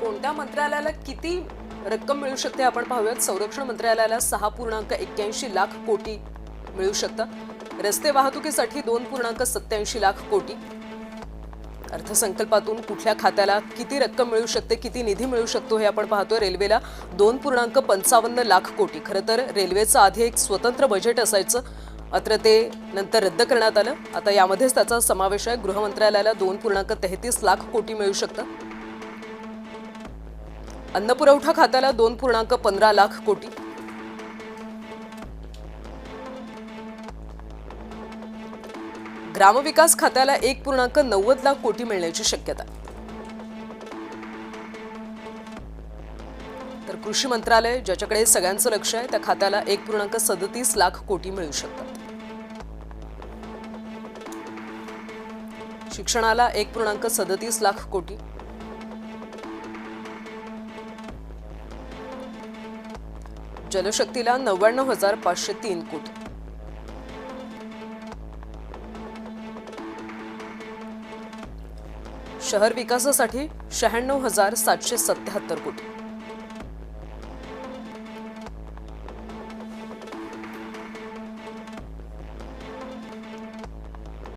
कोणत्या मंत्रालयाला किती रक्कम मिळू शकते आपण पाहूयात। संरक्षण मंत्रालयाला 6.81 लाख कोटी मिळू शकतात। रस्ते वाहतुकीसाठी 2.87 लाख कोटी। अर्थसंकल्पातून कुठल्या खात्याला किती रक्कम मिळू शकते, किती निधी मिळू शकतो हे आपण पाहतोय। रेल्वेला 2.55 लाख कोटी। खरं तर रेल्वेचं आधी एक स्वतंत्र बजेट असायचं, मात्र ते नंतर रद्द करण्यात आलं। आता यामध्येच त्याचा समावेश आहे। गृह मंत्रालयाला 2.33 लाख कोटी मिळू शकतात। अन्न पुरवठा खात्याला 2.15 लाख कोटी। ग्रामविकास खात्याला 1.90 लाख कोटी मिळण्याची शक्यता। तर कृषी मंत्रालय ज्याच्याकडे सगळ्यांचं लक्ष आहे त्या खात्याला 1.37 लाख कोटी मिळू शकतात। शिक्षणाला 1.37 लाख कोटी। जलशक्तीला 99,503 कोटी। शहर विकासासाठी 96,777 कोटी।